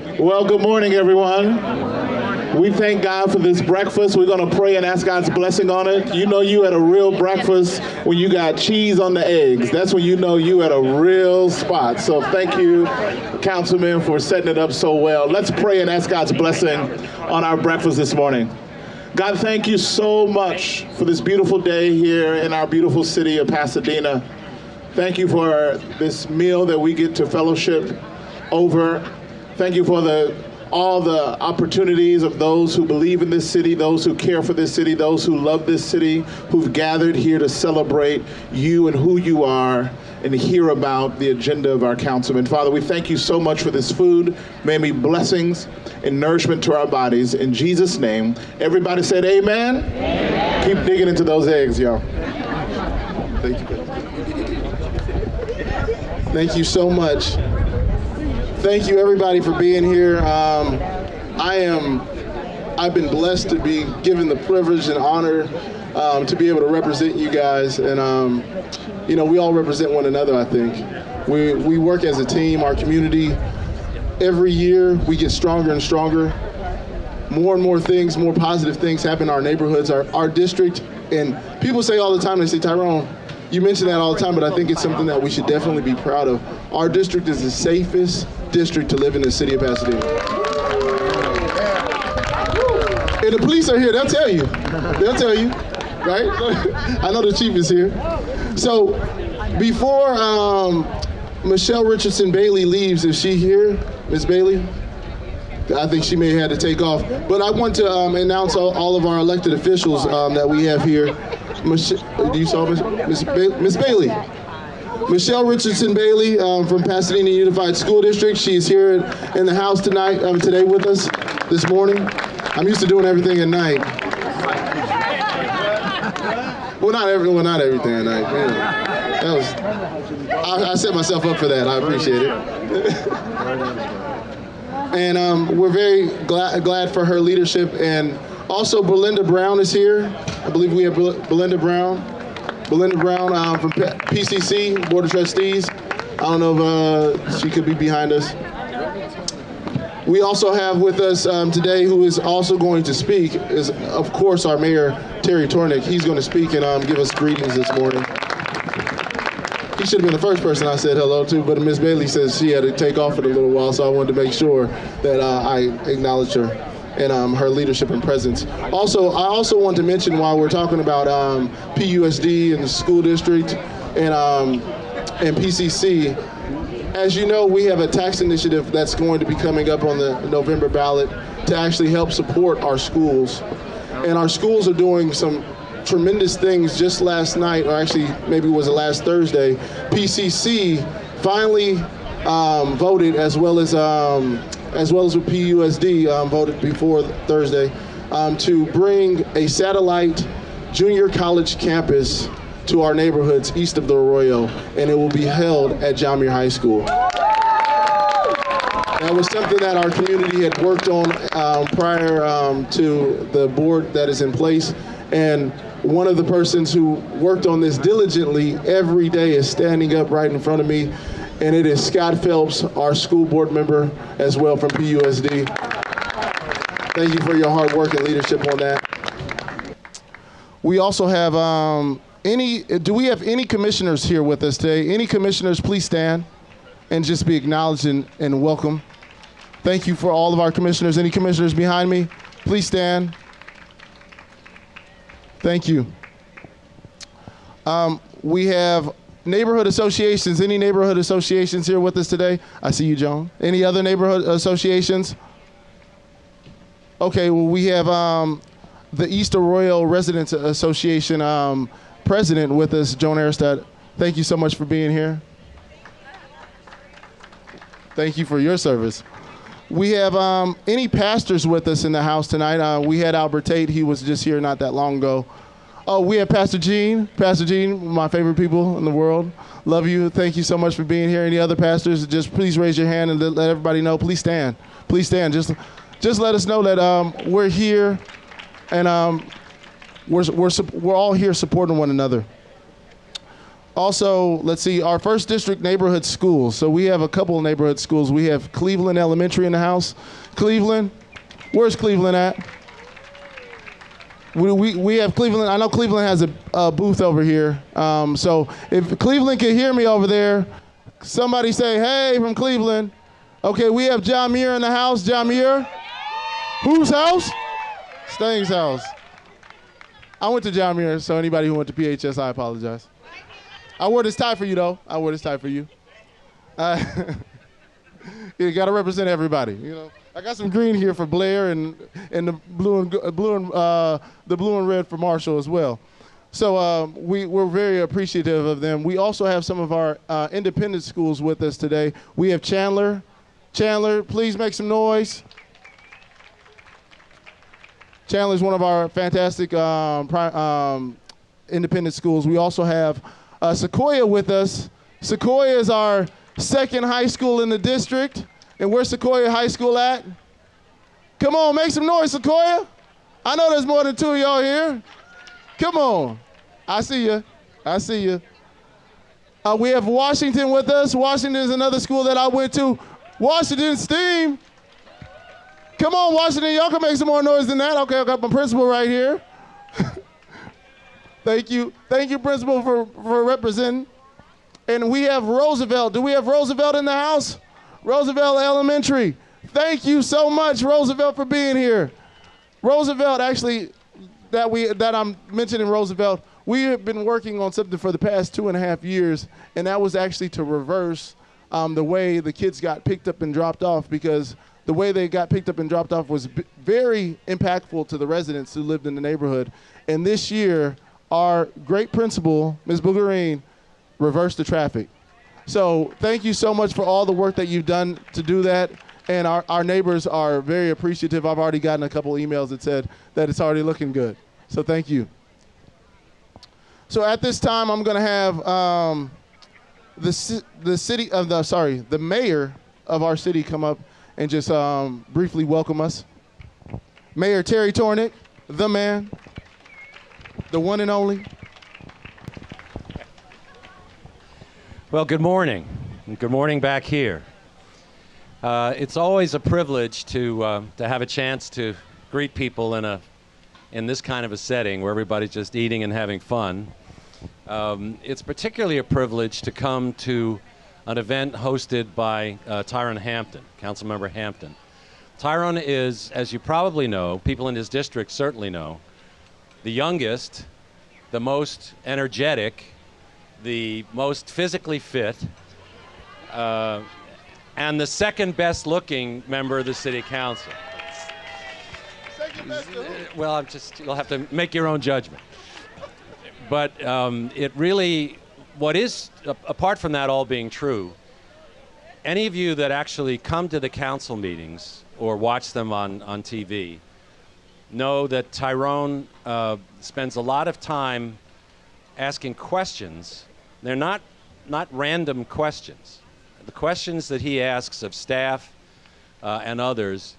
Well, good morning, everyone. We thank God for this breakfast. We're going to pray and ask God's blessing on it. You know you had a real breakfast when you got cheese on the eggs. That's when you know you had a real spot. So thank you, Councilman, for setting it up so well. Let's pray and ask God's blessing on our breakfast this morning. God, thank you so much for this beautiful day here in our beautiful city of Pasadena. Thank you for this meal that we get to fellowship over. Thank you for all the opportunities of those who believe in this city, those who care for this city, those who love this city, who've gathered here to celebrate you and who you are and hear about the agenda of our councilman. Father, we thank you so much for this food. May it be blessings and nourishment to our bodies. In Jesus' name, everybody said amen. Amen. Keep digging into those eggs, y'all. Thank you. Thank you so much. Thank you, everybody, for being here. I've been blessed to be given the privilege and honor to be able to represent you guys, and you know, we all represent one another. I think we work as a team. Our community, every year we get stronger and stronger. More and more things, more positive things happen in our neighborhoods, our district, and people say all the time, they say, Tyrone, you mention that all the time, but I think it's something that we should definitely be proud of. Our district is the safest district to live in the city of Pasadena. And the police are here, they'll tell you, right? I know the chief is here. So before Michelle Richardson Bailey leaves, is she here, Ms. Bailey? I think she may have had to take off. But I want to announce all of our elected officials that we have here. Do you saw Miss Bailey? Michelle Richardson Bailey from Pasadena Unified School District. She's here in the house today with us this morning. I'm used to doing everything at night. Well, not everything at night. Yeah. I set myself up for that. I appreciate it. And we're very glad for her leadership. And also, Belinda Brown is here. I believe we have Belinda Brown. Belinda Brown from PCC, Board of Trustees. I don't know if she could be behind us. We also have with us today, who is also going to speak, is of course our Mayor, Terry Tornick. He's going to speak and give us greetings this morning. He should have been the first person I said hello to, but Ms. Bailey says she had to take off for a little while, so I wanted to make sure that I acknowledged her and her leadership and presence. Also, I also want to mention, while we're talking about PUSD and the school district and PCC, as you know, we have a tax initiative that's going to be coming up on the November ballot to actually help support our schools. And our schools are doing some tremendous things. Just last night, or actually maybe it was last Thursday, PCC finally voted, as well as with PUSD voted before Thursday, to bring a satellite junior college campus to our neighborhoods east of the Arroyo, and it will be held at Jamir High School. That was something that our community had worked on prior to the board that is in place, and one of the persons who worked on this diligently every day is standing up right in front of me, and it is Scott Phelps, our school board member as well from PUSD. Thank you for your hard work and leadership on that. We also have do we have any commissioners here with us today? Any commissioners, please stand and just be acknowledged and welcome. Thank you for all of our commissioners. Any commissioners behind me? Please stand. Thank you. We have neighborhood associations. Any neighborhood associations here with us today? I see you, Joan. Any other neighborhood associations? Okay, well, we have the East Arroyo Residents Association president with us, Joan Aristad. Thank you so much for being here. Thank you for your service. We have any pastors with us in the house tonight. We had Albert Tate. He was just here not that long ago. Oh, we have Pastor Gene. Pastor Gene, my favorite people in the world. Love you. Thank you so much for being here. Any other pastors, just please raise your hand and let everybody know. Please stand. Please stand. Just let us know that we're here, and we're all here supporting one another. Also, let's see, our first district neighborhood schools. So we have a couple of neighborhood schools. We have Cleveland Elementary in the house. Cleveland, where's Cleveland at? We have Cleveland. I know Cleveland has a booth over here. So if Cleveland can hear me over there, somebody say, hey, from Cleveland. Okay, we have John Muir in the house. John Muir? Whose house? Stang's house. I went to John Muir, so anybody who went to PHS, I apologize. I wore this tie for you, though. I wore this tie for you. You got to represent everybody, you know. I got some green here for Blair and the blue and red for Marshall as well. So we're very appreciative of them. We also have some of our independent schools with us today. We have Chandler. Chandler, please make some noise. Chandler is one of our fantastic independent schools. We also have Sequoia with us. Sequoia is our second high school in the district. And where's Sequoia High School at? Come on, make some noise, Sequoia. I know there's more than two of y'all here. Come on. I see you. I see you. We have Washington with us. Washington is another school that I went to. Washington STEAM. Come on, Washington. Y'all can make some more noise than that. Okay, I got my principal right here. Thank you. Thank you, principal, for representing. And we have Roosevelt. Do we have Roosevelt in the house? Roosevelt Elementary. Thank you so much, Roosevelt, for being here. Roosevelt, actually, that I'm mentioning Roosevelt, we have been working on something for the past 2.5 years, and that was actually to reverse the way the kids got picked up and dropped off, because the way they got picked up and dropped off was very impactful to the residents who lived in the neighborhood. And this year, our great principal, Ms. Bougarine, reversed the traffic. So thank you so much for all the work that you've done to do that. And our neighbors are very appreciative. I've already gotten a couple emails that said that it's already looking good. So thank you. So at this time, I'm going to have the mayor of our city come up and just briefly welcome us. Mayor Terry Tornick, the man, the one and only. Well, good morning, and good morning back here. It's always a privilege to have a chance to greet people in this kind of a setting where everybody's just eating and having fun. It's particularly a privilege to come to an event hosted by Tyrone Hampton, Councilmember Hampton. Tyrone is, as you probably know, people in his district certainly know, the youngest, the most energetic, the most physically fit, and the second best looking member of the city council. Second best well, you'll have to make your own judgment. But it really, what is, apart from that all being true, any of you that actually come to the council meetings or watch them on TV know that Tyrone spends a lot of time asking questions. They're not random questions. The questions that he asks of staff and others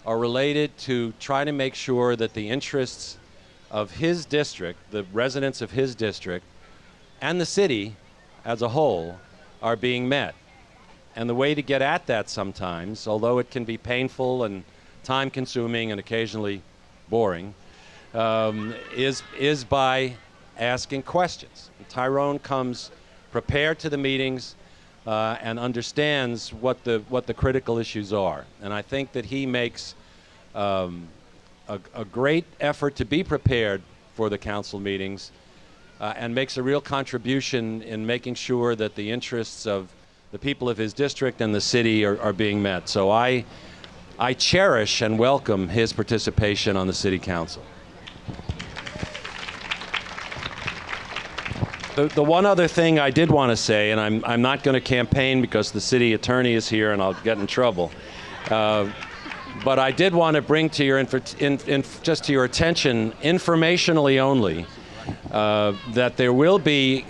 are related to try to make sure that the interests of his district, the residents of his district, and the city as a whole are being met. And the way to get at that sometimes, although it can be painful and time-consuming and occasionally boring, is by asking questions. Tyrone comes prepared to the meetings and understands what the critical issues are. And I think that he makes a great effort to be prepared for the council meetings and makes a real contribution in making sure that the interests of the people of his district and the city are being met. So I cherish and welcome his participation on the city council. The one other thing I did want to say, and I'm not going to campaign because the city attorney is here and I'll get in trouble, but I did want to bring to your just to your attention, informationally only, that there will be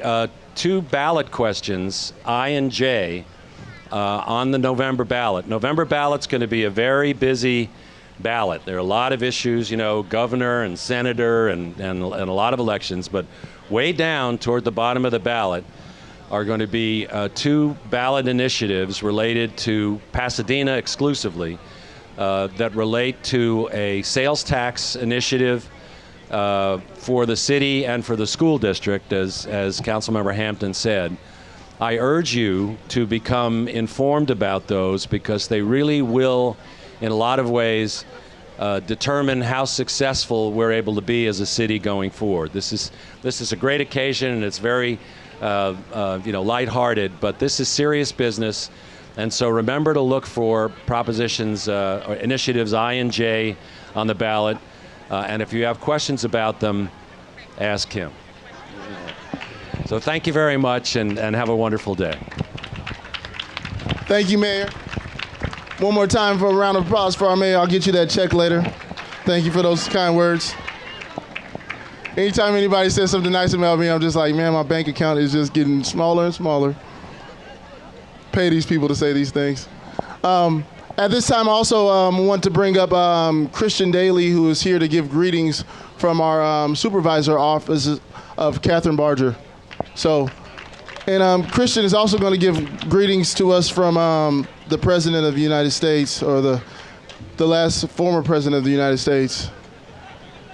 2 ballot questions, I and J, on the November ballot. November ballot's going to be a very busy ballot. There are a lot of issues, you know, governor and senator and a lot of elections, but way down toward the bottom of the ballot, are going to be 2 ballot initiatives related to Pasadena exclusively that relate to a sales tax initiative for the city and for the school district, as Councilmember Hampton said. I urge you to become informed about those because they really will, in a lot of ways, determine how successful we're able to be as a city going forward. This is a great occasion, and it's very lighthearted, but this is serious business. And so remember to look for propositions or initiatives I and J on the ballot. And if you have questions about them, ask him. So thank you very much, and have a wonderful day. Thank you, Mayor. One more time for a round of applause for our mayor. I'll get you that check later. Thank you for those kind words. Anytime anybody says something nice about me, I'm just like, man, my bank account is just getting smaller and smaller. Pay these people to say these things. At this time, I also want to bring up Christian Daly, who is here to give greetings from our supervisor office of Catherine Barger. So, and Christian is also going to give greetings to us from the President of the United States, or the last former President of the United States,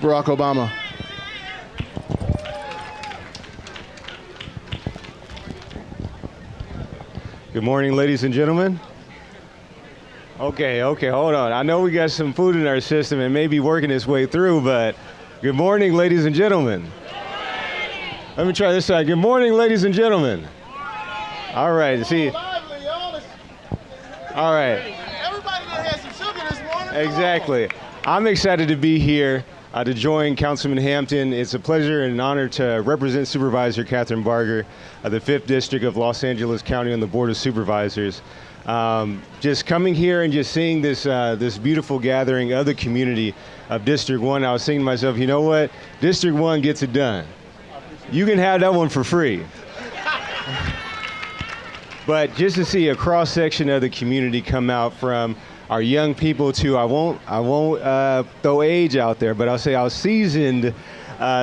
Barack Obama. Good morning, ladies and gentlemen. Okay, hold on. I know we got some food in our system and may be working its way through, but good morning, ladies and gentlemen. Let me try this side. Good morning, ladies and gentlemen. All right, see. All right. Everybody that had some sugar this morning. Exactly. I'm excited to be here to join Councilman Hampton. It's a pleasure and an honor to represent Supervisor Catherine Barger of the 5th District of Los Angeles County on the Board of Supervisors. Just coming here and just seeing this beautiful gathering of the community of District 1, I was thinking to myself, you know what? District 1 gets it done. You can have that one for free. But just to see a cross section of the community come out, from our young people to, I won't throw age out there, but I'll say our seasoned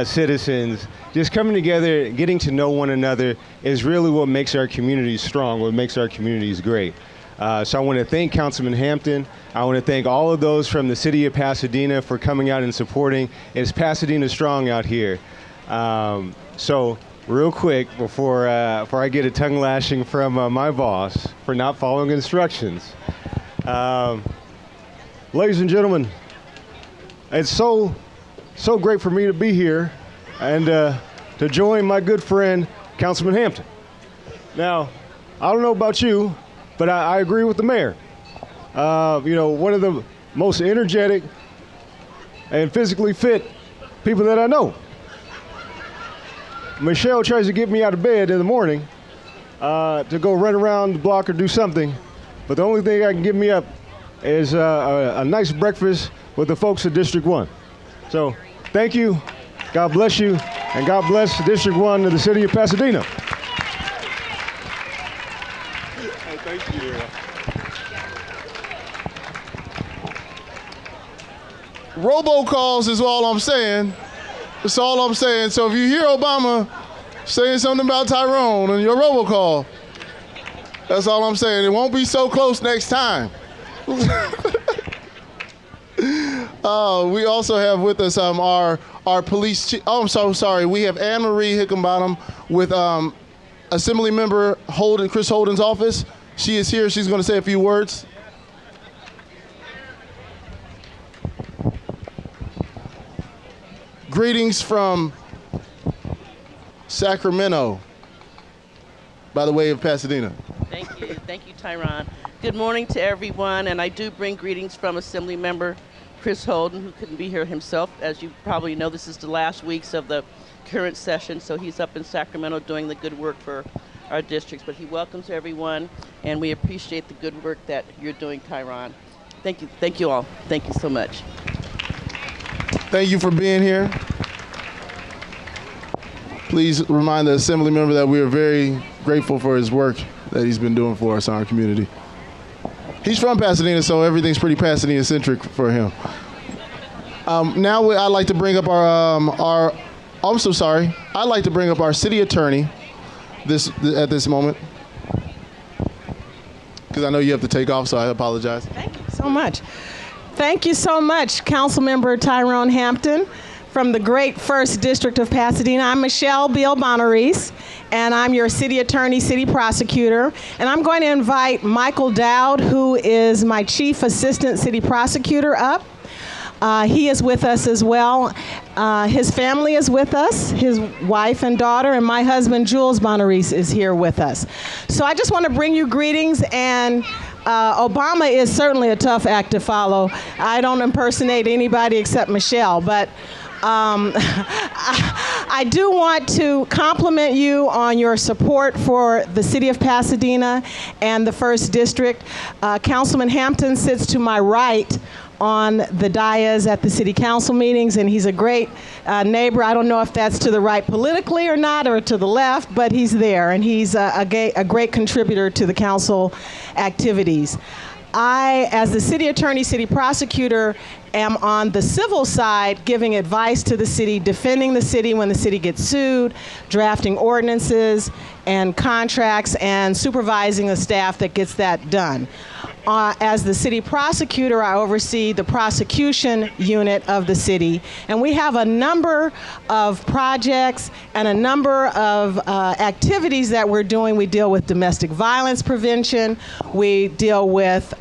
citizens, just coming together, getting to know one another is really what makes our communities strong, what makes our communities great. So I want to thank Councilman Hampton. I want to thank all of those from the city of Pasadena for coming out and supporting. It's Pasadena strong out here. So real quick, before I get a tongue lashing from my boss for not following instructions. Ladies and gentlemen, it's so great for me to be here and to join my good friend, Councilman Hampton. Now, I don't know about you, but I agree with the mayor. One of the most energetic and physically fit people that I know. Michelle tries to get me out of bed in the morning to go run around the block or do something, but the only thing that can get me up is a nice breakfast with the folks of District 1. So thank you, God bless you, and God bless District 1 of the city of Pasadena. Thank you. Robocalls is all I'm saying. That's all I'm saying. So if you hear Obama saying something about Tyrone on your robocall, that's all I'm saying. It won't be so close next time. We also have with us our police chief. Oh, I'm so sorry. We have Anne Marie Hickenbottom with Assembly Member Chris Holden's office. She is here. She's going to say a few words. Greetings from Sacramento, by the way of Pasadena. Thank you, Tyron. Good morning to everyone, and I do bring greetings from Assembly Member Chris Holden, who couldn't be here himself. As you probably know, this is the last weeks of the current session, so he's up in Sacramento doing the good work for our districts. But he welcomes everyone, and we appreciate the good work that you're doing, Tyron. Thank you all. Thank you so much. Thank you for being here. Please remind the Assembly Member that we are very grateful for his work that he's been doing for us in our community. He's from Pasadena, so everything's pretty Pasadena-centric for him. Now I'd like to bring up I'm so sorry. I'd like to bring up our city attorney, at this moment? Because I know you have to take off, so I apologize. Thank you so much. Thank you so much, Councilmember Tyrone Hampton from the great 1st District of Pasadena. I'm Michelle Beal Bonarise, and I'm your city attorney, city prosecutor. And I'm going to invite Michael Dowd, who is my chief assistant city prosecutor, up. He is with us as well. His family is with us, his wife and daughter, and my husband, Jules Bonarise, is here with us. So I just want to bring you greetings, and Obama is certainly a tough act to follow. I don't impersonate anybody except Michelle, but I do want to compliment you on your support for the city of Pasadena and the 1st District. Councilman Hampton sits to my right on the dais at the city council meetings, and he's a great neighbor. I don't know if that's to the right politically or not, or to the left, but he's there, and he's a great contributor to the council activities. I, as the city attorney, city prosecutor, am on the civil side giving advice to the city, defending the city when the city gets sued, drafting ordinances and contracts, and supervising the staff that gets that done. As the city prosecutor, I oversee the prosecution unit of the city, and we have a number of projects and a number of activities that we're doing. We deal with domestic violence prevention. We deal with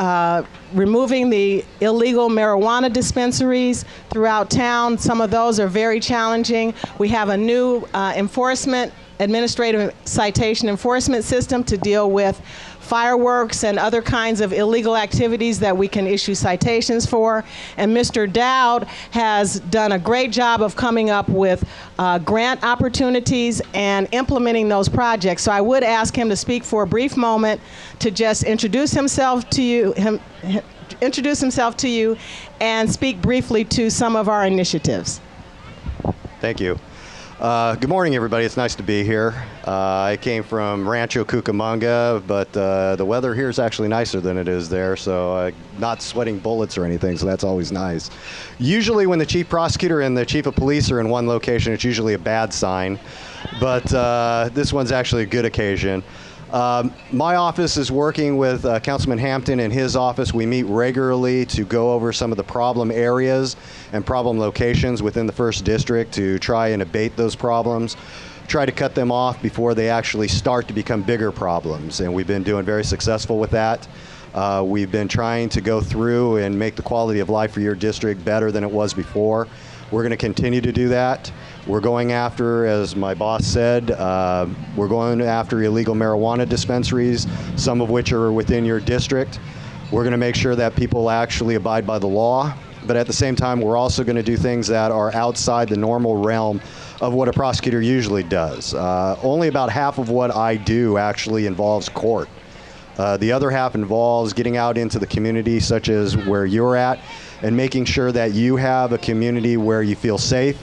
removing the illegal marijuana dispensaries throughout town. Some of those are very challenging. We have a new administrative citation enforcement system to deal with fireworks and other kinds of illegal activities that we can issue citations for. And Mr. Dowd has done a great job of coming up with grant opportunities and implementing those projects. So I would ask him to speak for a brief moment to just introduce himself to you, and speak briefly to some of our initiatives. Thank you. Good morning, everybody. It's nice to be here. I came from Rancho Cucamonga, but the weather here is actually nicer than it is there, so not sweating bullets or anything, so that's always nice. Usually when the chief prosecutor and the chief of police are in one location, it's usually a bad sign, but this one's actually a good occasion. My office is working with Councilman Hampton and his office. We meet regularly to go over some of the problem areas and problem locations within the 1st District to try and abate those problems, try to cut them off before they actually start to become bigger problems. And we've been doing very successful with that. We've been trying to go through and make the quality of life for your district better than it was before. We're going to continue to do that. We're going after, as my boss said, we're going after illegal marijuana dispensaries, some of which are within your district. We're going to make sure that people actually abide by the law, but at the same time, we're also going to do things that are outside the normal realm of what a prosecutor usually does. Only about half of what I do actually involves court. The other half involves getting out into the community, such as where you're at, and making sure that you have a community where you feel safe,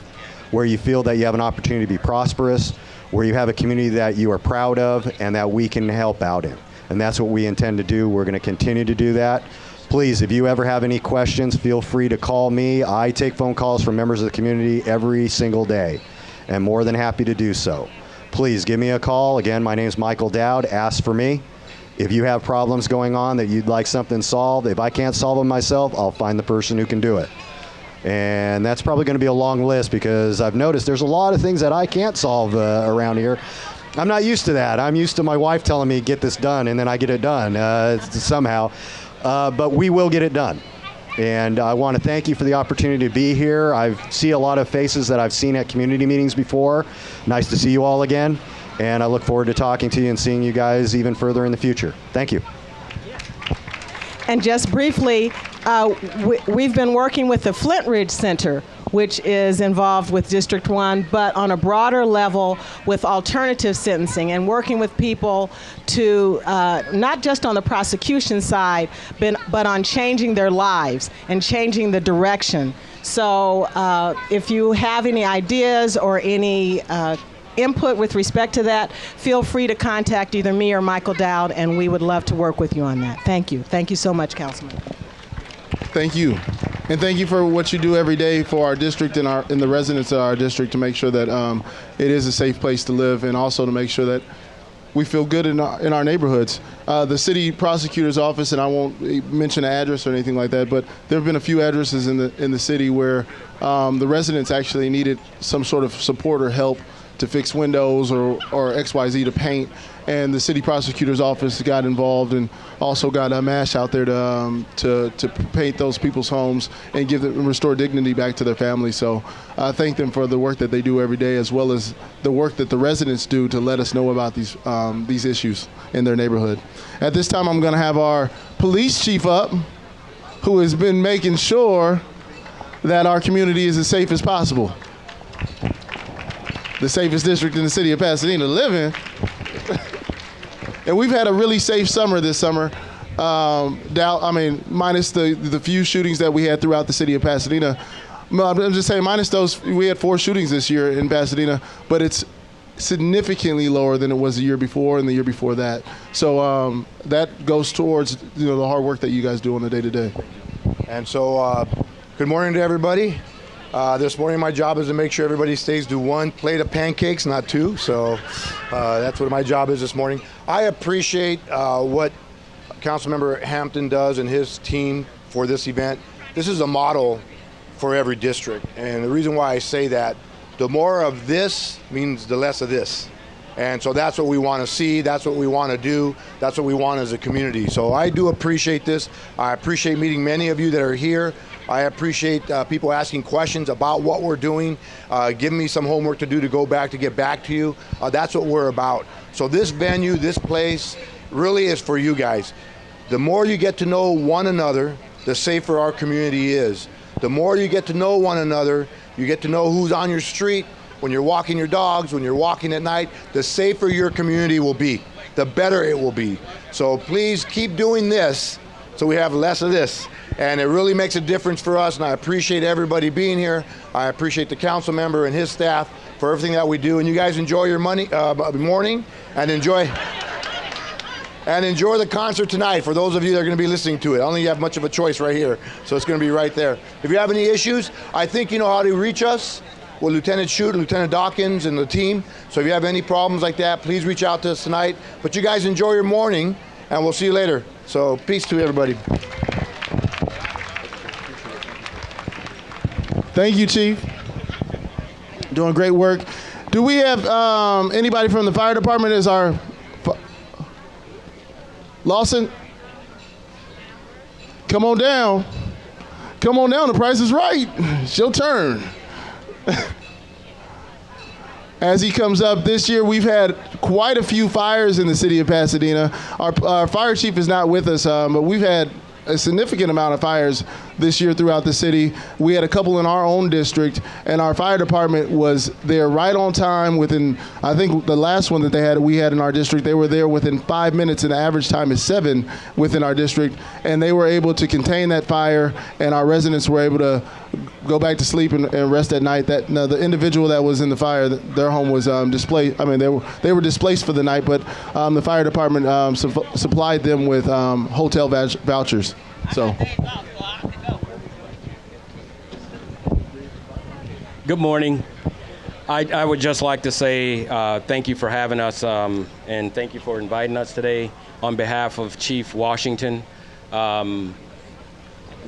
where you feel that you have an opportunity to be prosperous, where you have a community that you are proud of and that we can help out in. And that's what we intend to do. We're going to continue to do that. Please, if you ever have any questions, feel free to call me. I take phone calls from members of the community every single day, and more than happy to do so. Please give me a call. Again, my name is Michael Dowd. Ask for me. If you have problems going on that you'd like something solved, if I can't solve them myself, I'll find the person who can do it. And that's probably going to be a long list because I've noticed there's a lot of things that I can't solve around here. I'm not used to that. I'm used to my wife telling me, get this done, and then I get it done somehow. But we will get it done. And I want to thank you for the opportunity to be here. I see a lot of faces that I've seen at community meetings before. Nice to see you all again. And I look forward to talking to you and seeing you guys even further in the future. Thank you. And just briefly, we've been working with the Flint Ridge Center, which is involved with District 1, but on a broader level with alternative sentencing and working with people to, not just on the prosecution side, but on changing their lives and changing the direction. So if you have any ideas or any input with respect to that, feel free to contact either me or Michael Dowd, and we would love to work with you on that. Thank you. Thank you so much, Councilman. Thank you. And thank you for what you do every day for our district and the residents of our district to make sure that it is a safe place to live, and also to make sure that we feel good in our neighborhoods. The city prosecutor's office, and I won't mention an address or anything like that, but there have been a few addresses in the city where the residents actually needed some sort of support or help to fix windows or XYZ to paint, and the city prosecutor's office got involved and also got a MASH out there to paint those people's homes and restore dignity back to their families. So I thank them for the work that they do every day, as well as the work that the residents do to let us know about these issues in their neighborhood. At this time, I'm going to have our police chief up, who has been making sure that our community is as safe as possible. The safest district in the city of Pasadena to live in. And we've had a really safe summer this summer. Minus the few shootings that we had throughout the city of Pasadena. I'm just saying, minus those, we had 4 shootings this year in Pasadena, but it's significantly lower than it was the year before and the year before that. So that goes towards the hard work that you guys do on a day-to-day. And so, good morning to everybody. This morning my job is to make sure everybody stays to 1 plate of pancakes, not 2. So that's what my job is this morning. I appreciate what Councilmember Hampton does and his team for this event. This is a model for every district. And the reason why I say that, the more of this means the less of this. And so that's what we want to see. That's what we want to do. That's what we want as a community. So I do appreciate this. I appreciate meeting many of you that are here. I appreciate people asking questions about what we're doing, giving me some homework to do to go back, to get back to you. That's what we're about. So this venue, this place, really is for you guys. The more you get to know one another, the safer our community is. The more you get to know one another, you get to know who's on your street, when you're walking your dogs, when you're walking at night, the safer your community will be, the better it will be. So please keep doing this so we have less of this. And it really makes a difference for us, and I appreciate everybody being here. I appreciate the council member and his staff for everything that we do. And you guys enjoy your morning and enjoy the concert tonight for those of you that are going to be listening to it. I don't think you have much of a choice right here, so it's going to be right there. If you have any issues, I think you know how to reach us. With Lieutenant Shute, Lieutenant Dawkins, and the team. So if you have any problems like that, please reach out to us tonight. But you guys enjoy your morning, and we'll see you later. So peace to everybody. Thank you, Chief. Doing great work. Do we have anybody from the fire department as our... Lawson? Come on down. Come on down, the price is right. It's your turn. As he comes up, this year we've had quite a few fires in the city of Pasadena. Our fire chief is not with us, but we've had a significant amount of fires this year throughout the city. We had a couple in our own district, and our fire department was there right on time within, I think the last one that we had in our district, they were there within 5 minutes, and the average time is 7 within our district, and they were able to contain that fire, and our residents were able to go back to sleep and rest at night. The individual that was in the fire, their home was displaced. I mean, they were displaced for the night, but the fire department supplied them with hotel vouchers. So. Good morning. I would just like to say thank you for having us and thank you for inviting us today. On behalf of Chief Washington,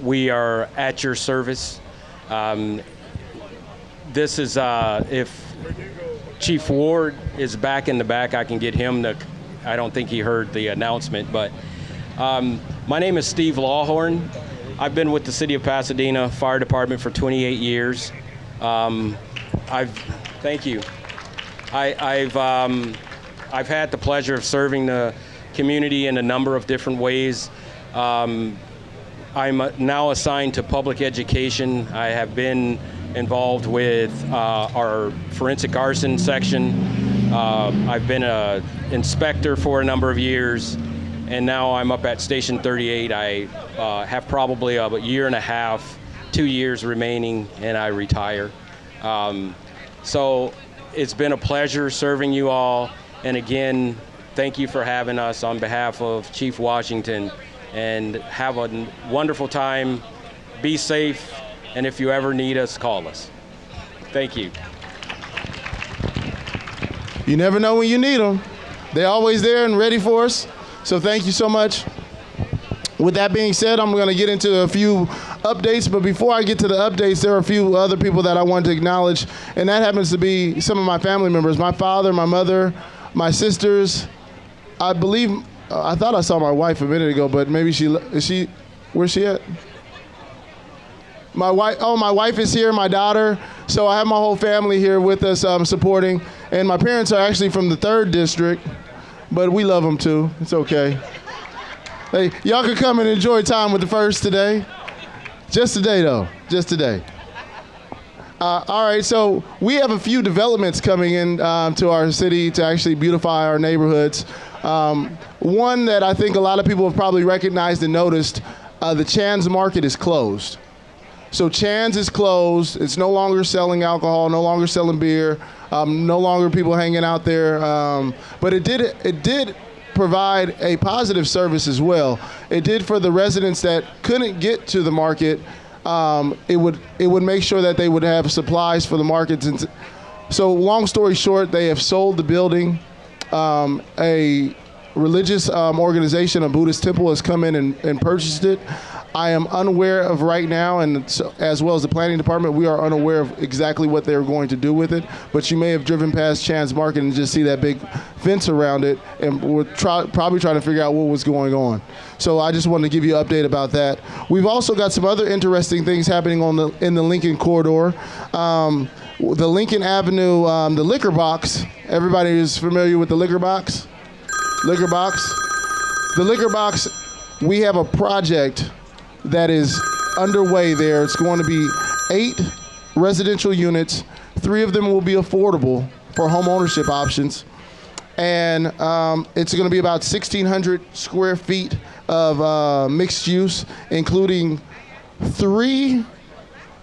we are at your service. This is, if Chief Ward is back in the back, I can get him to, I don't think he heard the announcement, but my name is Steve Lawhorn. I've been with the City of Pasadena Fire Department for 28 years. Thank you. I've had the pleasure of serving the community in a number of different ways. I'm now assigned to public education. I have been involved with our forensic arson section. I've been an inspector for a number of years, and now I'm up at Station 38. I have probably a year and a half, 2 years remaining, and I retire. So it's been a pleasure serving you all, and again, thank you for having us on behalf of Chief Washington, and have a wonderful time. Be safe, and if you ever need us, call us. Thank you. You never know when you need them. They're always there and ready for us. So thank you so much. With that being said, I'm going to get into a few updates, but before I get to the updates, there are a few other people that I want to acknowledge, and that happens to be some of my family members, my father, my mother, my sisters. I believe, I thought I saw my wife a minute ago, but maybe where's she at? My wife is here, my daughter. So I have my whole family here with us supporting, and my parents are actually from the 3rd district, but we love them too, it's okay. Hey, y'all can come and enjoy time with the 1st today. Just today, though. Just today. All right, so we have a few developments coming in to our city to actually beautify our neighborhoods. One that I think a lot of people have probably recognized and noticed, the Chan's Market is closed. So Chan's is closed. It's no longer selling alcohol, no longer selling beer, no longer people hanging out there. But it did provide a positive service as well. It did for the residents that couldn't get to the market. It would make sure that they would have supplies for the markets. And so long story short, they have sold the building. A religious organization, a Buddhist temple, has come in and purchased it. I am unaware of right now, and so, as well as the planning department, we are unaware of exactly what they're going to do with it. But you may have driven past Chan's Market and just see that big fence around it, and we're probably trying to figure out what was going on. So I just wanted to give you an update about that. We've also got some other interesting things happening in the Lincoln corridor. The Lincoln Avenue, the Liquor Box. Everybody is familiar with the Liquor Box? Liquor Box. The Liquor Box, we have a project that is underway there. It's going to be 8 residential units. 3 of them will be affordable for home ownership options. And it's going to be about 1,600 square feet of mixed use, including 3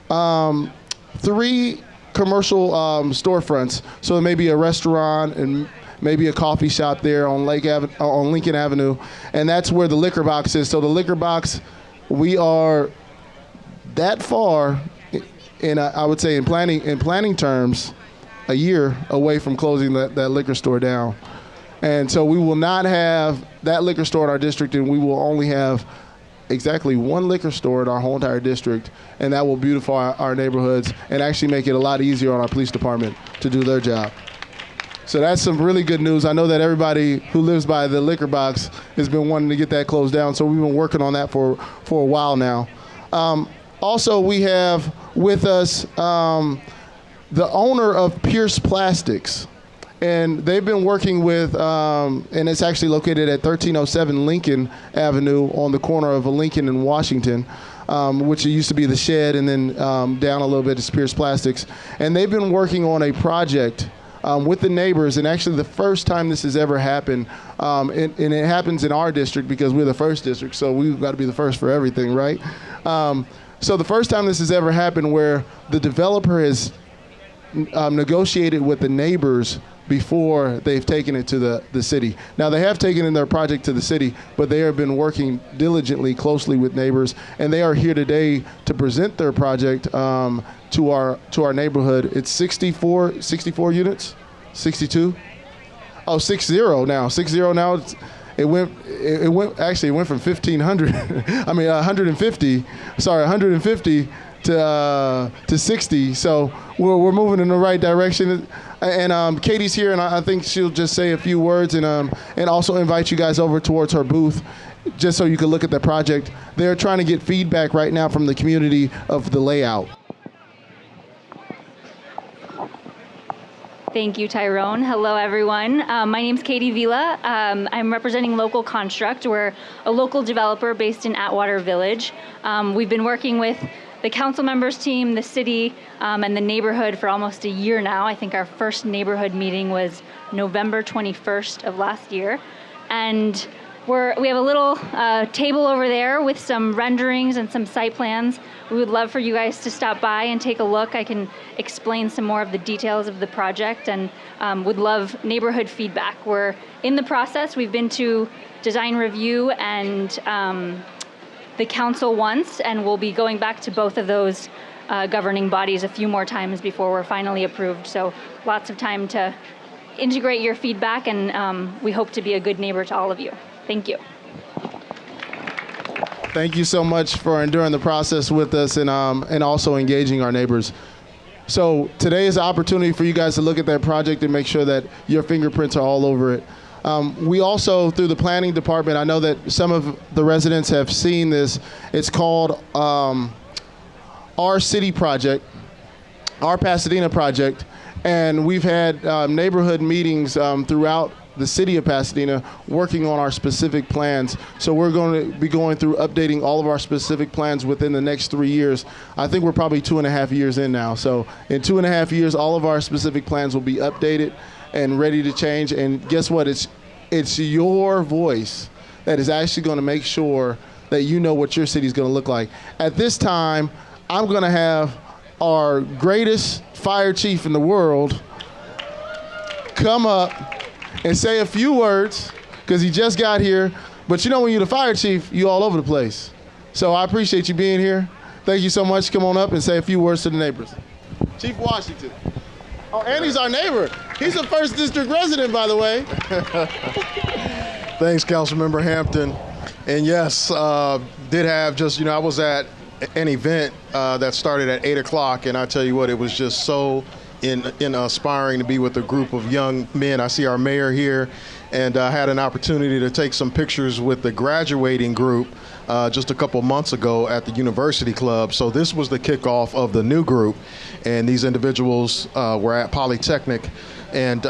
commercial storefronts. So there may be a restaurant and maybe a coffee shop there on Lincoln Avenue. And that's where the Liquor Box is. So the Liquor Box, we are that far, I would say in planning terms, a year away from closing that liquor store down. And so we will not have that liquor store in our district, and we will only have exactly 1 liquor store in our whole entire district, and that will beautify our neighborhoods and actually make it a lot easier on our police department to do their job. So that's some really good news. I know that everybody who lives by the Liquor Box has been wanting to get that closed down, so we've been working on that for a while now. Also, we have with us the owner of Pierce Plastics, and they've been working with, and it's actually located at 1307 Lincoln Avenue on the corner of Lincoln and Washington, which used to be the Shed, and then down a little bit is Pierce Plastics. And they've been working on a project with the neighbors, and actually the first time this has ever happened, and it happens in our district because we're the 1st district, so we've got to be the first for everything, right? So the first time this has ever happened where the developer has negotiated with the neighbors before they've taken it to the city. Now, they have taken in their project to the city, but they have been working diligently, closely with neighbors, and they are here today to present their project to our neighborhood. It's 64 units? 62? Oh, 60 now. 60 now. It went from 1,500. I mean, 150. Sorry, 150 to 60. So we're moving in the right direction. And Katie's here, and I think she'll just say a few words and also invite you guys over towards her booth, just so you can look at the project. They're trying to get feedback right now from the community of the layout. Thank you, Tyrone. Hello, everyone. My name's Katie Vila. I'm representing Local Construct. We're a local developer based in Atwater Village. We've been working with the council members team, the city, and the neighborhood for almost a year now. I think our first neighborhood meeting was November 21st of last year. And we have a little table over there with some renderings and some site plans. We would love for you guys to stop by and take a look. I can explain some more of the details of the project, and would love neighborhood feedback. We're in the process. We've been to design review and the council once, and we'll be going back to both of those governing bodies a few more times before we're finally approved. So lots of time to integrate your feedback, and we hope to be a good neighbor to all of you. Thank you. Thank you so much for enduring the process with us and also engaging our neighbors. So today is an opportunity for you guys to look at that project and make sure that your fingerprints are all over it. We also, through the planning department, I know that some of the residents have seen this. It's called Our City Project, Our Pasadena Project, and we've had neighborhood meetings throughout the city of Pasadena working on our specific plans. So we're going to be going through updating all of our specific plans within the next 3 years. I think we're probably 2.5 years in now. So in 2.5 years, all of our specific plans will be updated and ready to change. And guess what? It's your voice that is actually going to make sure that you know what your city is going to look like. At this time, I'm going to have our greatest fire chief in the world come up and say a few words, because he just got here. But you know, when you're the fire chief, you all over the place. So I appreciate you being here. Thank you so much. Come on up and say a few words to the neighbors. Chief Washington. Oh, and he's our neighbor. He's a 1st District resident, by the way. Thanks, Councilmember Hampton. And yes, did have just, I was at an event that started at 8 o'clock, and I tell you what, it was just so inspiring to be with a group of young men. I see our mayor here, and I had an opportunity to take some pictures with the graduating group just a couple months ago at the University Club. So this was the kickoff of the new group, and these individuals were at Polytechnic, and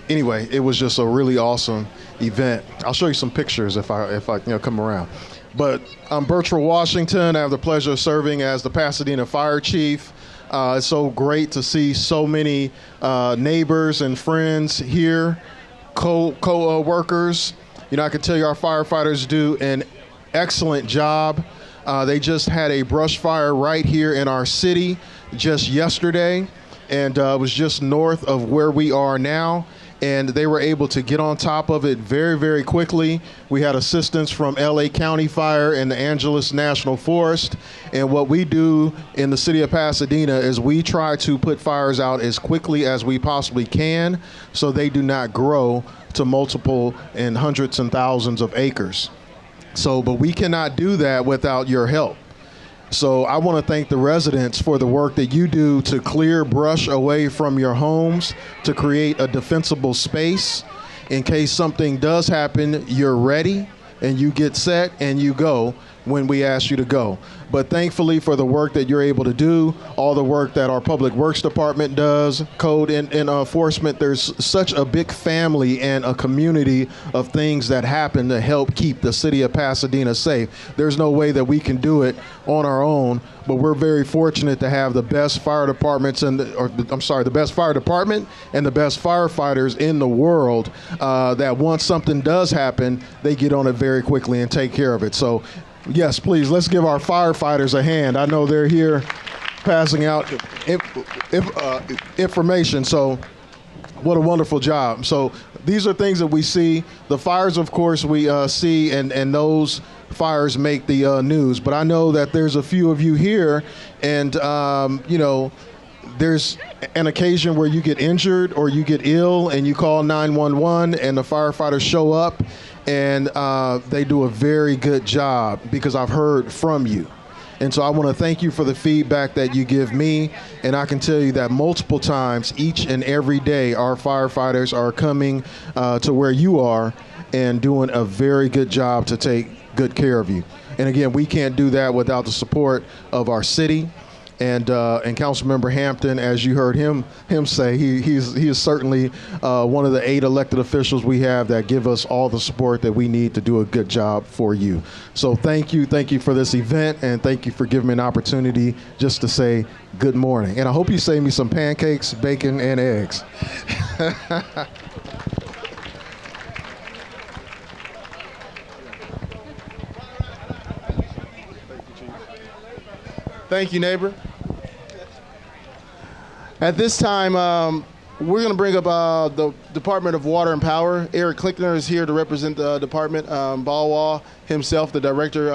anyway, it was just a really awesome event. I'll show you some pictures if I come around. But I'm Bertrand Washington. I have the pleasure of serving as the Pasadena Fire Chief. It's so great to see so many neighbors and friends here, co-workers. I can tell you our firefighters do an excellent job. They just had a brush fire right here in our city just yesterday, and it was just north of where we are now. And they were able to get on top of it very, very quickly. We had assistance from LA County Fire and the Angeles National Forest. And what we do in the city of Pasadena is we try to put fires out as quickly as we possibly can so they do not grow to multiple and hundreds and thousands of acres. But we cannot do that without your help. So I want to thank the residents for the work that you do to clear brush away from your homes, to create a defensible space. In case something does happen, you're ready and you get set and you go when we ask you to go. But thankfully for the work that you're able to do, all the work that our Public Works Department does, code and enforcement, there's such a big family and a community of things that happen to help keep the city of Pasadena safe. There's no way that we can do it on our own, but we're very fortunate to have the best fire departments the best fire department and the best firefighters in the world that once something does happen, they get on it very quickly and take care of it. So yes, please, let's give our firefighters a hand. I know they're here passing out information, so what a wonderful job. So these are things that we see. The fires, of course, we see, and those fires make the news. But I know that there's a few of you here, and, there's an occasion where you get injured or you get ill and you call 911 and the firefighters show up, and they do a very good job because I've heard from you. And so I want to thank you for the feedback that you give me. And I can tell you that multiple times each and every day, our firefighters are coming to where you are and doing a very good job to take good care of you. And again, we can't do that without the support of our city. And Councilmember Hampton, as you heard him say, he is certainly one of the 8 elected officials we have that give us all the support that we need to do a good job for you. So thank you for this event, and thank you for giving me an opportunity just to say good morning. And I hope you save me some pancakes, bacon, and eggs. Thank you, neighbor. At this time, we're going to bring up the Department of Water and Power. Eric Klinkner is here to represent the department. Balwah himself, the director,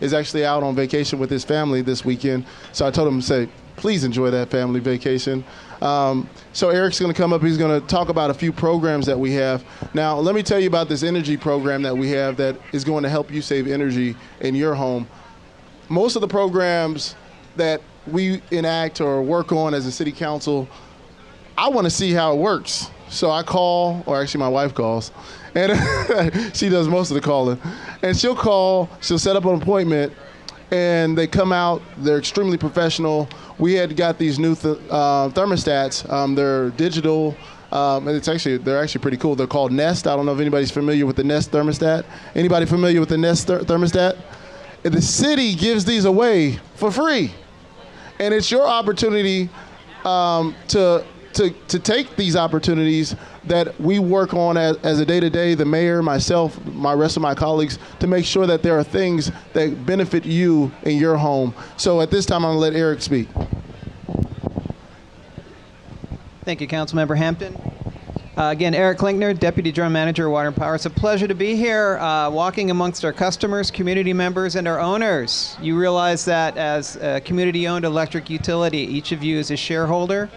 is actually out on vacation with his family this weekend. So I told him to say, please enjoy that family vacation. So Eric's going to come up. He's going to talk about a few programs that we have. Now, let me tell you about this energy program that we have that is going to help you save energy in your home. Most of the programs that we enact or work on as a city council, I want to see how it works. So I call, or actually my wife calls, and she does most of the calling. And she'll call, she'll set up an appointment, and they come out. They're extremely professional. We had got these new thermostats. They're digital, and they're actually pretty cool. They're called Nest. I don't know if anybody's familiar with the Nest thermostat. Anybody familiar with the Nest thermostat? The city gives these away for free, and it's your opportunity to take these opportunities that we work on as a day-to-day, the mayor, myself, my rest of my colleagues, to make sure that there are things that benefit you in your home. So at this time, I'm going to let Eric speak. Thank you, Councilmember Hampton. Again, Eric Klinkner, Deputy General Manager of Water and Power. It's a pleasure to be here walking amongst our customers, community members, and our owners. You realize that as a community-owned electric utility, each of you is a shareholder.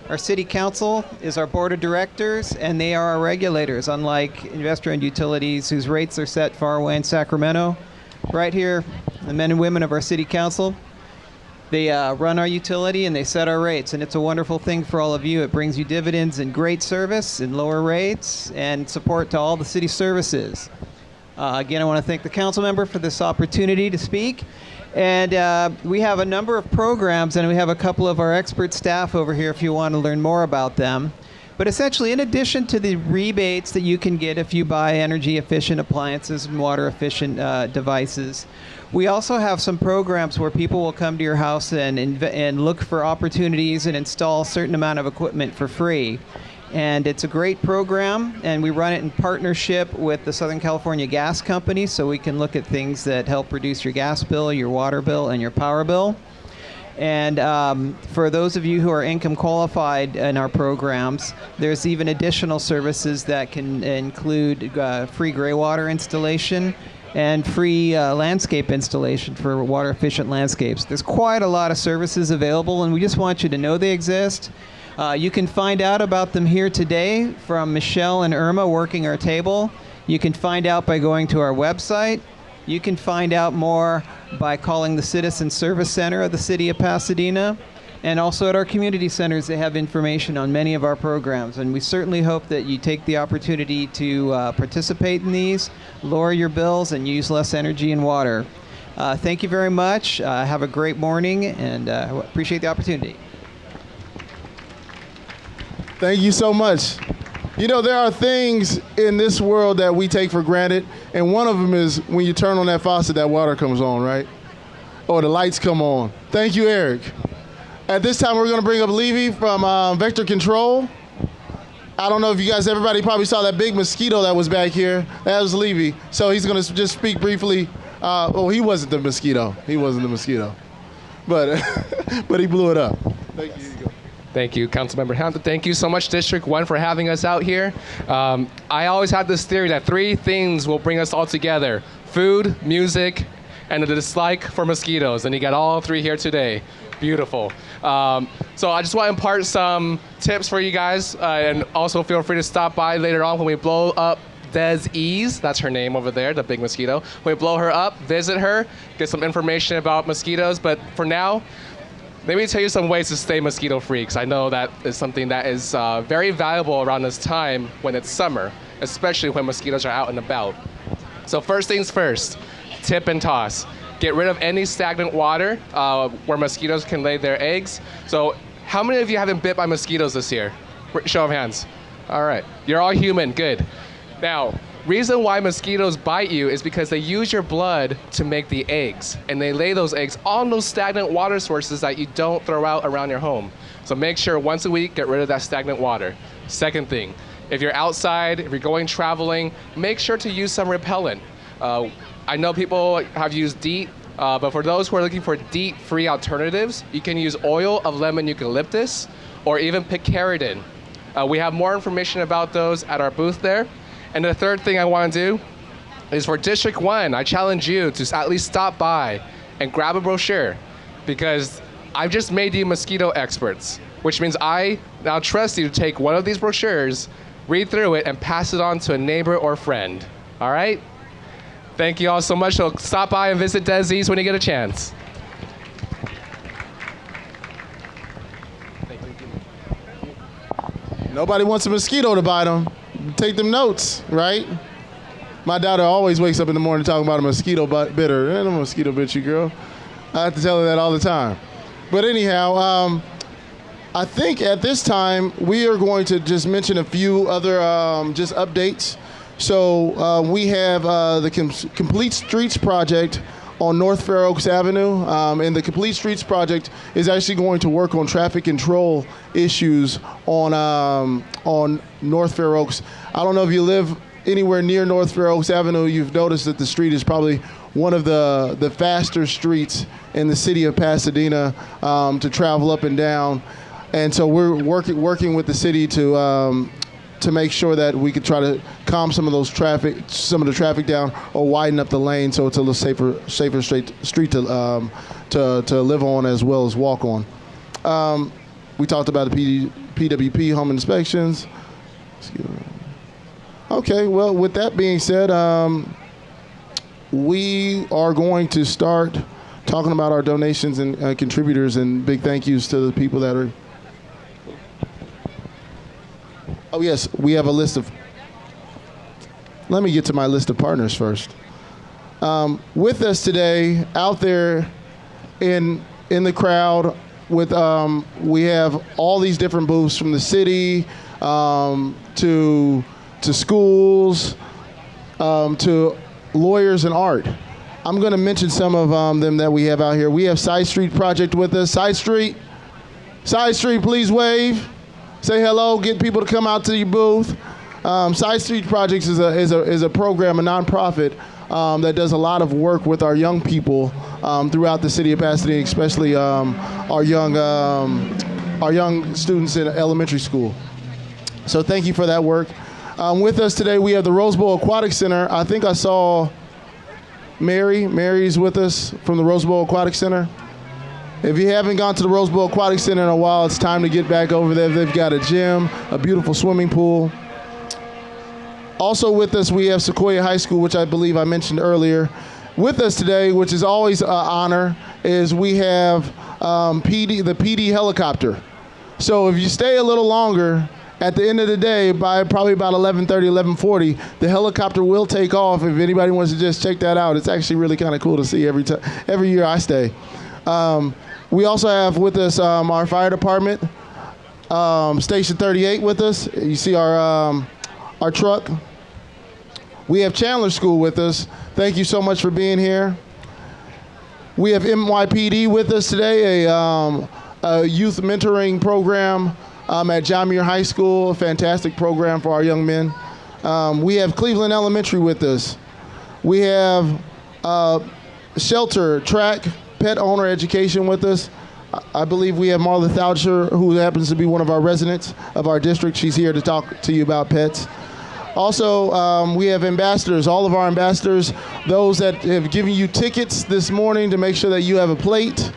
Our city council is our board of directors, and they are our regulators, unlike investor-owned utilities whose rates are set far away in Sacramento. Right here, the men and women of our city council, they run our utility and they set our rates, and it's a wonderful thing for all of you. It brings you dividends and great service and lower rates and support to all the city services. Again, I want to thank the council member for this opportunity to speak. And we have a number of programs, and we have a couple of our expert staff over here if you want to learn more about them. But essentially, in addition to the rebates that you can get if you buy energy-efficient appliances and water-efficient devices, we also have some programs where people will come to your house and look for opportunities and install a certain amount of equipment for free. And it's a great program, and we run it in partnership with the Southern California Gas Company, so we can look at things that help reduce your gas bill, your water bill, and your power bill. And for those of you who are income qualified in our programs, there's even additional services that can include free gray water installation and free landscape installation for water efficient landscapes. There's quite a lot of services available, and we just want you to know they exist. You can find out about them here today from Michelle and Irma working our table. You can find out by going to our website. You can find out more by calling the Citizen Service Center of the City of Pasadena. And also at our community centers, they have information on many of our programs. And we certainly hope that you take the opportunity to participate in these, lower your bills, and use less energy and water. Thank you very much. Have a great morning, and appreciate the opportunity. Thank you so much. You know, there are things in this world that we take for granted, and one of them is when you turn on that faucet, that water comes on, right? Or the lights come on. Thank you, Eric. At this time, we're going to bring up Levy from Vector Control. I don't know if you guys, everybody probably saw that big mosquito that was back here. That was Levy. So he's going to just speak briefly. Well, he wasn't the mosquito. He wasn't the mosquito. But, but he blew it up. Thank you. Thank you, Councilmember Hampton. Thank you so much, District 1, for having us out here. I always had this theory that three things will bring us all together: food, music, and a dislike for mosquitoes. And you got all three here today. Beautiful. So I just want to impart some tips for you guys, and also feel free to stop by later on when we blow up Des Ease. That's her name over there, the big mosquito. When we blow her up, visit her, get some information about mosquitoes. But for now, let me tell you some ways to stay mosquito-free, because I know that is something that is very valuable around this time when it's summer, especially when mosquitoes are out and about. So first things first, tip and toss. Get rid of any stagnant water where mosquitoes can lay their eggs. So how many of you have been bit by mosquitoes this year? Show of hands. All right, you're all human, good. Now, reason why mosquitoes bite you is because they use your blood to make the eggs, and they lay those eggs on those stagnant water sources that you don't throw out around your home. So make sure once a week, get rid of that stagnant water. Second thing, if you're outside, if you're going traveling, make sure to use some repellent. I know people have used DEET, but for those who are looking for DEET-free alternatives, you can use oil of lemon eucalyptus or even picaridin. We have more information about those at our booth there. And the third thing I want to do is for District 1, I challenge you to at least stop by and grab a brochure, because I've just made you mosquito experts, which means I now trust you to take one of these brochures, read through it, and pass it on to a neighbor or friend. All right? Thank you all so much. So stop by and visit Desi's when you get a chance. Nobody wants a mosquito to bite them. Take them notes, right? My daughter always wakes up in the morning talking about a mosquito bit her. Ain't no mosquito bit you, girl. I have to tell her that all the time. But anyhow, I think at this time we are going to just mention a few other just updates. So we have the Complete Streets project on North Fair Oaks Avenue, and the Complete Streets project is actually going to work on traffic control issues on North Fair Oaks. I don't know if you live anywhere near North Fair Oaks Avenue, you've noticed that the street is probably one of the faster streets in the city of Pasadena to travel up and down. And so we're working with the city to make sure that we could try to calm some of the traffic down, or widen up the lane so it's a little safer street to live on as well as walk on. We talked about the PWP home inspections. Okay, well, with that being said, we are going to start talking about our donations and contributors, and big thank yous to the people that are. Oh yes, we have a list of. Let me get to my list of partners first. With us today, out there in the crowd, with we have all these different booths from the city to schools to lawyers and art. I'm going to mention some of them that we have out here. We have Side Street Project with us. Side Street, please wave. Say hello, get people to come out to your booth. Side Street Projects is a program, a nonprofit that does a lot of work with our young people throughout the city of Pasadena, especially our young students in elementary school. So thank you for that work. With us today, we have the Rose Bowl Aquatic Center. I think I saw Mary. Mary's with us from the Rose Bowl Aquatic Center. If you haven't gone to the Rose Bowl Aquatic Center in a while, it's time to get back over there. They've got a gym, a beautiful swimming pool. Also with us, we have Sequoia High School, which I believe I mentioned earlier. With us today, which is always an honor, is we have the PD helicopter. So if you stay a little longer, at the end of the day, by probably about 11:30, 11:40, the helicopter will take off. If anybody wants to just check that out, it's actually really kind of cool to see every year I stay. We also have with us our fire department, Station 38 with us. You see our truck. We have Chandler School with us. Thank you so much for being here. We have NYPD with us today, a youth mentoring program at John Muir High School, a fantastic program for our young men. We have Cleveland Elementary with us. We have shelter, track, pet owner education with us. I believe we have Marla Thoucher, who happens to be one of our residents of our district. She's here to talk to you about pets. Also, we have ambassadors, all of our ambassadors, those that have given you tickets this morning to make sure that you have a plate.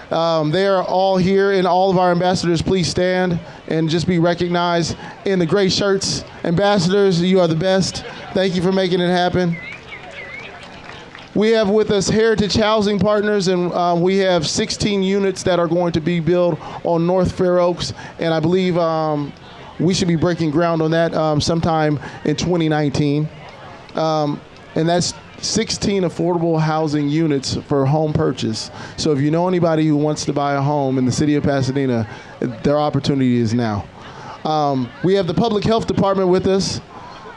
They are all here, and all of our ambassadors, please stand and just be recognized in the gray shirts. Ambassadors, you are the best. Thank you for making it happen. We have with us Heritage Housing Partners, and we have 16 units that are going to be built on North Fair Oaks, and I believe we should be breaking ground on that sometime in 2019. And that's 16 affordable housing units for home purchase. So if you know anybody who wants to buy a home in the city of Pasadena, their opportunity is now. We have the Public Health Department with us,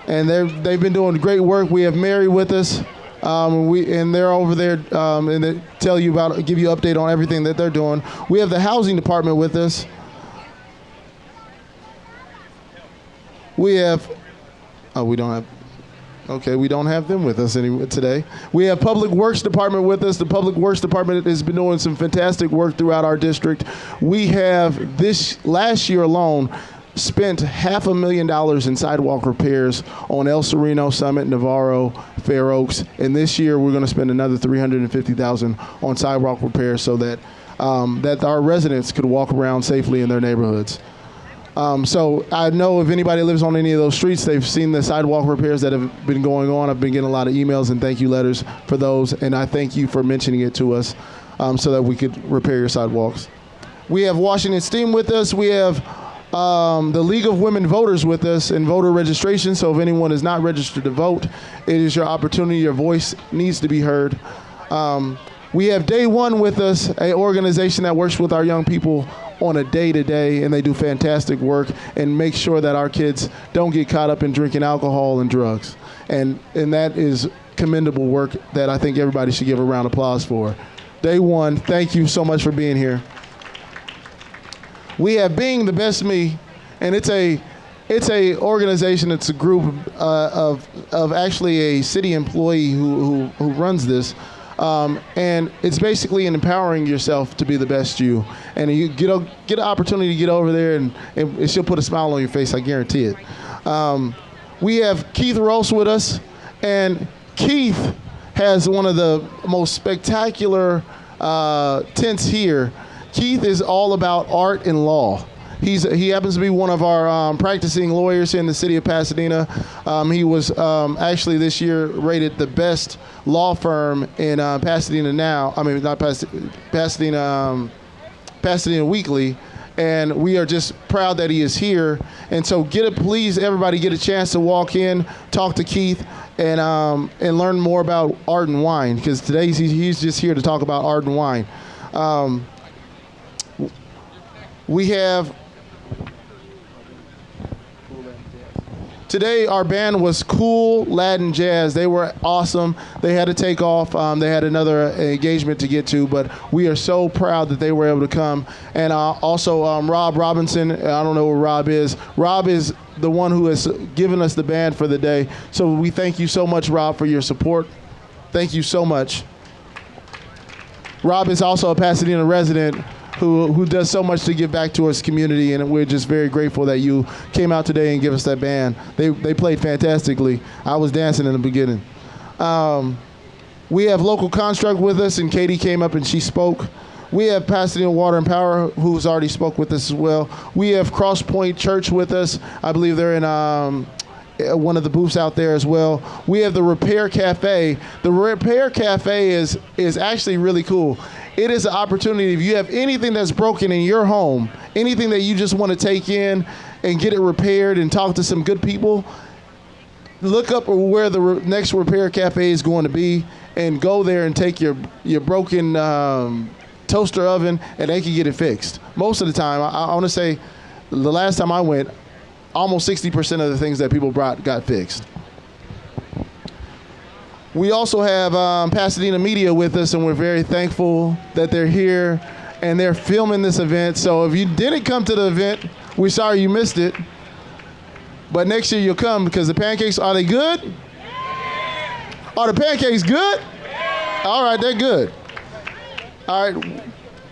and they've been doing great work. We have Mary with us. And they're over there and they give you update on everything that they're doing. We have the housing department with us. We have, we don't have them with us today. We have Public Works Department with us. The Public Works Department has been doing some fantastic work throughout our district. We have last year alone, spent $500,000 in sidewalk repairs on El Sereno, Summit, Navarro, Fair Oaks, and this year we're going to spend another $350,000 on sidewalk repairs so that that our residents could walk around safely in their neighborhoods. So I know if anybody lives on any of those streets, they've seen the sidewalk repairs that have been going on. I've been getting a lot of emails and thank you letters for those, and I thank you for mentioning it to us so that we could repair your sidewalks. We have Washington Steam with us. We have the League of Women Voters with us in voter registration. So if anyone is not registered to vote, it is your opportunity. Your voice needs to be heard. We have Day One with us, an organization that works with our young people on a day-to-day, and they do fantastic work and make sure that our kids don't get caught up in drinking alcohol and drugs. And that is commendable work that I think everybody should give a round of applause for. Day One, thank you so much for being here. We have Being the Best Me, and it's a organization. It's a group of actually a city employee who runs this, and it's basically empowering yourself to be the best you. And you get an opportunity to get over there, and she'll put a smile on your face. I guarantee it. We have Keith Ross with us, and Keith has one of the most spectacular tents here. Keith is all about art and law. He happens to be one of our practicing lawyers here in the city of Pasadena. He was actually this year rated the best law firm in Pasadena now. I mean, not Pasadena, Pasadena Weekly. And we are just proud that he is here. And so please, everybody, get a chance to walk in, talk to Keith, and learn more about art and wine, because today he's just here to talk about art and wine. Today our band was Cool Latin Jazz. They were awesome. They had to take off. They had another engagement to get to, but we are so proud that they were able to come. And also Rob Robinson, I don't know where Rob is. Rob is the one who has given us the band for the day. So we thank you so much, Rob, for your support. Thank you so much. Rob is also a Pasadena resident who does so much to give back to his community, and we're just very grateful that you came out today and give us that band. They played fantastically. I was dancing in the beginning. We have Local Construct with us, and Katie came up and she spoke. We have Pasadena Water and Power, who's already spoke with us as well. We have Cross Point Church with us. I believe they're in one of the booths out there as well. We have the Repair Cafe. The Repair Cafe is actually really cool. It is an opportunity. If you have anything that's broken in your home, anything that you just want to take in and get it repaired and talk to some good people, look up where the next Repair Cafe is going to be and go there and take your broken toaster oven, and they can get it fixed. Most of the time, I want to say the last time I went, almost 60% of the things that people brought got fixed. We also have Pasadena Media with us, and we're very thankful that they're here and they're filming this event. So if you didn't come to the event, we're sorry you missed it. But next year you'll come, because the pancakes, are they good? Are the pancakes good? All right, they're good. All right.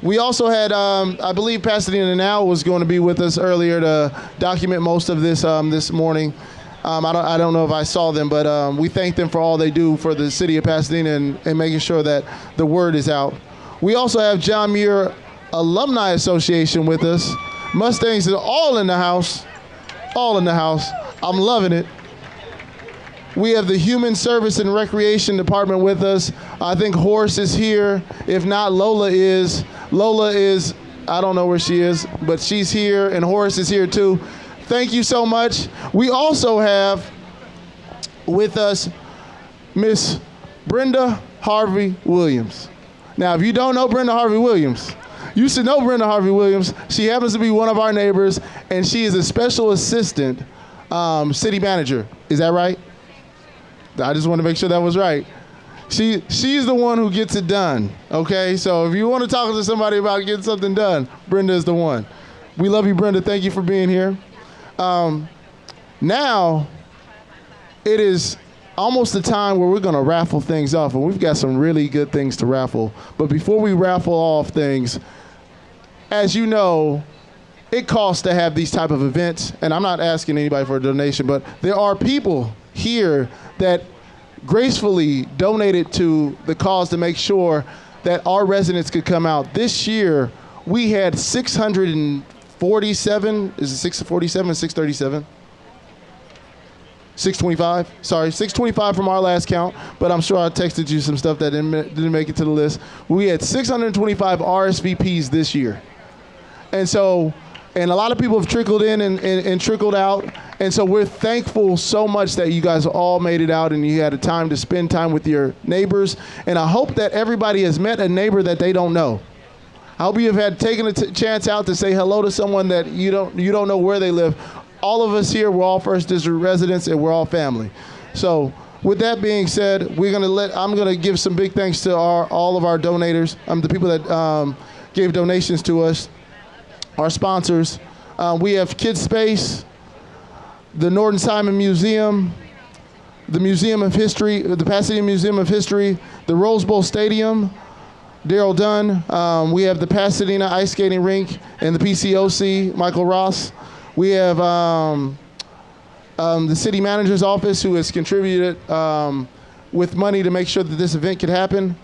We also had, I believe Pasadena Now was going to be with us earlier to document most of this this morning. I don't know if I saw them, but we thank them for all they do for the city of Pasadena and making sure that the word is out. We also have John Muir Alumni Association with us. Mustangs are all in the house. All in the house. I'm loving it. We have the Human Service and Recreation Department with us. I think Horace is here. If not, Lola is. Lola is, I don't know where she is, but she's here, and Horace is here too. Thank you so much. We also have with us Miss Brenda Harvey Williams. Now, if you don't know Brenda Harvey Williams, you should know Brenda Harvey Williams. She happens to be one of our neighbors, and she is a special assistant city manager. Is that right? I just want to make sure that was right. She's the one who gets it done, okay? So if you want to talk to somebody about getting something done, Brenda is the one. We love you, Brenda. Thank you for being here. Now, it is almost the time where we're going to raffle things off, and we've got some really good things to raffle. But before we raffle off things, as you know, it costs to have these type of events, and I'm not asking anybody for a donation, but there are people here that gracefully donated to the cause to make sure that our residents could come out. This year, we had 647, is it 647 or 637? 625, sorry, 625 from our last count, but I'm sure I texted you some stuff that didn't make it to the list. We had 625 RSVPs this year. And so, and a lot of people have trickled in and trickled out. And so we're thankful so much that you guys all made it out and you had a time to spend time with your neighbors. And I hope that everybody has met a neighbor that they don't know. I hope you have had taken a chance out to say hello to someone that you don't know where they live. All of us here, we're all First District residents and we're all family. So with that being said, I'm gonna give some big thanks to all of our donators, the people that gave donations to us, our sponsors. We have Kids Space, the Norton Simon Museum, the Museum of History, the Pasadena Museum of History, the Rose Bowl Stadium, Daryl Dunn. We have the Pasadena Ice Skating Rink and the PCOC, Michael Ross. We have the city manager's office who has contributed with money to make sure that this event could happen.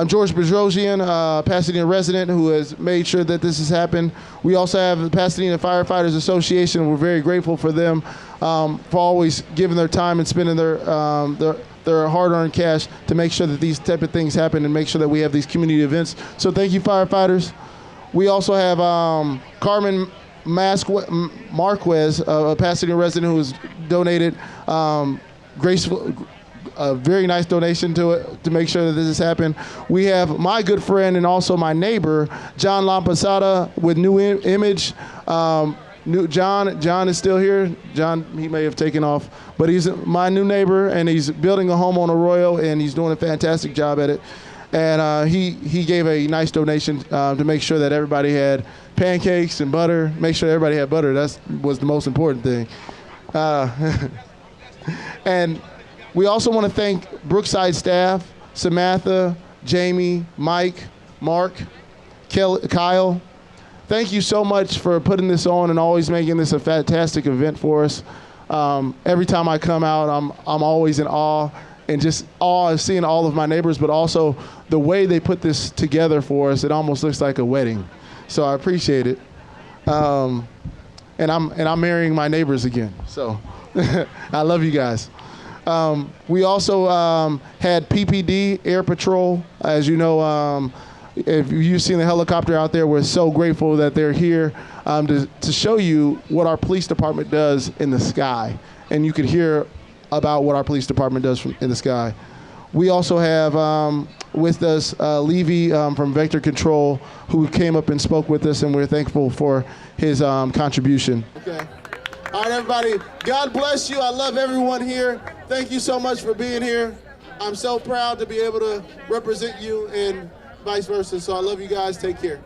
George Bedrosian, Pasadena resident, who has made sure that this has happened. We also have the Pasadena Firefighters Association. We're very grateful for them for always giving their time and spending their hard-earned cash to make sure that these type of things happen and make sure that we have these community events. So thank you, firefighters. We also have Carmen Marquez, a Pasadena resident who has donated a very nice donation to make sure that this has happened. We have my good friend and also my neighbor, John Lampasada with New Image. John is still here. John, he may have taken off, but he's my new neighbor and he's building a home on Arroyo and he's doing a fantastic job at it. And he gave a nice donation to make sure that everybody had pancakes and butter. Make sure everybody had butter. That was the most important thing. And we also want to thank Brookside staff, Samantha, Jamie, Mike, Mark, Kyle. Thank you so much for putting this on and always making this a fantastic event for us. Every time I come out, I'm always in awe, and just awe of seeing all of my neighbors, but also the way they put this together for us. It almost looks like a wedding. So I appreciate it. And I'm marrying my neighbors again. So I love you guys. We also had PPD, Air Patrol. As you know, if you've seen the helicopter out there, we're so grateful that they're here to show you what our police department does in the sky. And you could hear about what our police department does in the sky. We also have with us Levy from Vector Control, who came up and spoke with us, and we're thankful for his contribution. Okay. All right, everybody. God bless you. I love everyone here. Thank you so much for being here. I'm so proud to be able to represent you and vice versa. So I love you guys. Take care.